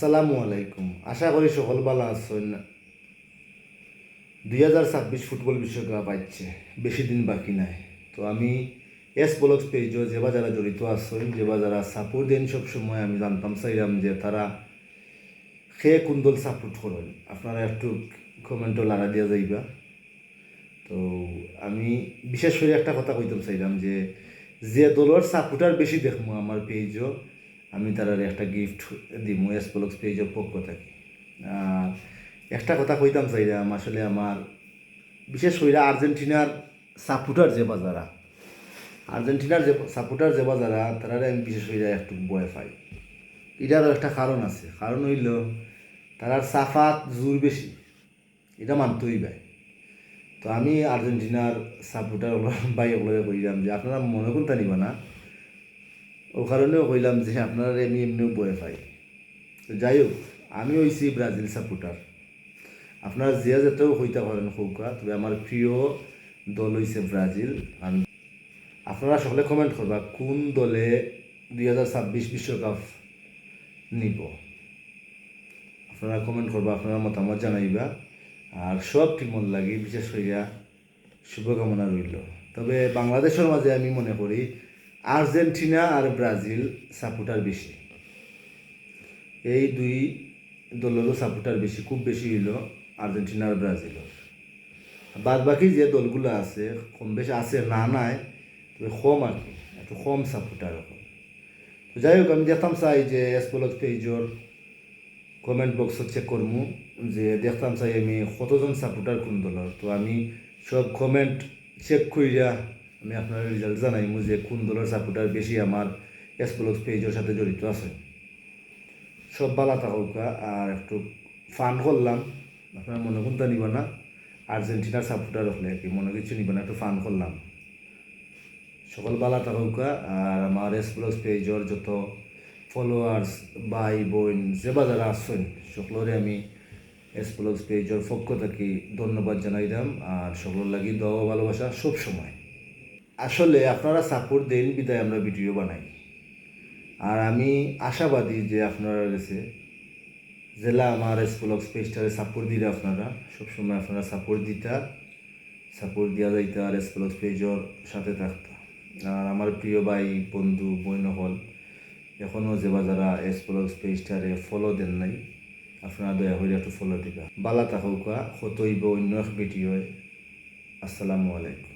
আসসালামু আলাইকুম। আশা করি সকল ভালো আছেন। 2026 ফুটবল বিশ্বকাপ আসছে, বেশি দিন বাকি নাই। তো আমি এস ব্লগস পেজও যেবা যারা জড়িত আছেন, যেবা যারা সাপোর্ট দেন, সব সময় আমি জানতাম চাইলাম যে তারা সে কোন দল সাপোর্ট করেন। আপনারা একটু কমেন্টও লাড়া দিয়া যাইবা। তো আমি বিশেষ করে একটা কথা কইতাম চাইলাম যে দলের সাপোর্টার বেশি দেখবো আমার পেজও, আমি তার একটা গিফট দিব এস ব্লগস পেজের পক্ষ থেকে। আর একটা কথা কইতাম চাইলাম, আসলে আমার বিশেষ করে আর্জেন্টিনার সাপোর্টার যে বাজারা, আর্জেন্টিনার যে সাপোর্টার যে বাজারা, তারা আমি বিশেষ করে একটু ভয় পাই। এটারও একটা কারণ আছে। কারণ হইল তারার সাফাত জোর বেশি, এটা মানতেই পায়। তো আমি আর্জেন্টিনার সাপোর্টার ভাই ওগুলো কইলাম যে আপনারা মনে করতে নিবা না, ও কারণেও কইলাম যে আপনারা আমি এমনিও বয়ে পাই। তো যাই হোক, আমি হইছি ব্রাজিল সাপোর্টার। আপনারা যে যেতেও হইতে পারেন সৌকা, তবে আমার প্রিয় দল হইছে ব্রাজিল। আর আপনারা সকলে কমেন্ট করবা কোন দলে 2026 বিশ্বকাপ নিব। আপনারা কমেন্ট করবা, আপনারা মতামত জানাইবা। আর সব টিমর লাগি বিশেষ করিয়া শুভকামনা রইল। তবে বাংলাদেশের মাঝে আমি মনে করি আর্জেন্টিনা আর ব্রাজিল সাপোর্টার বেশি। এই দুই দলেরও সাপোর্টার বেশি, খুব বেশি হইল আর্জেন্টিনা আর ব্রাজিলের। বাদ বাকি যে দলগুলো আছে কম বেশি আছে, না নাই, তবে কম আর কি, একটু কম সাপোর্টার এখন। তো যাই হোক, আমি দেখতাম চাই যে এসপলক পেজর কমেন্ট বক্স চেক করমু, যে দেখতাম চাই আমি কতজন সাপোর্টার কোন দলের। তো আমি সব কমেন্ট চেক করিয়া আমি আপনার রেজাল্ট জানাইমু যে কোন দলের সাপোর্টার বেশি আমার এসপলক পেজের সাথে জড়িত আছে। সব বালা থাকুকা। আর একটু ফান করলাম, আপনার মনে কোনটা নিব না, আর্জেন্টিনার সাপোর্টার হলে আর কি, মনে কিছু নিব না, একটু ফান করলাম। সকল বালা থাকুকা। আর আমার এস প্লাস পেজর যত ফলোয়ার্স ভাই বোন যে যারা আসছেন, সকলরে আমি এস প্লাস পেজর পক্ষ থেকে ধন্যবাদ জানাইলাম। আর সকলের লাগি দোয়া ভালোবাসা সব সময়। আসলে আপনারা সাপোর্ট দেন বিদায় আমরা ভিডিও বানাই। আর আমি আশাবাদী যে আপনারা গেছে জেলা আমার স্কুলক পেজটারে সাপোর্ট দিলে আপনারা সবসময় আপনারা সাপোর্ট দিয়া যাইতে আর স্কুলক পেজর সাথে থাকতা। আর আমার প্রিয় ভাই বন্ধু বইন হল এখনও যে যারা স্কুলক পেজটারে ফলো দেন নাই, আপনারা দয়া করে একটু ফলো দিবা। বালা থাকুকা, হতইব অন্য এক ভিডিও। আসসালামু আলাইকুম।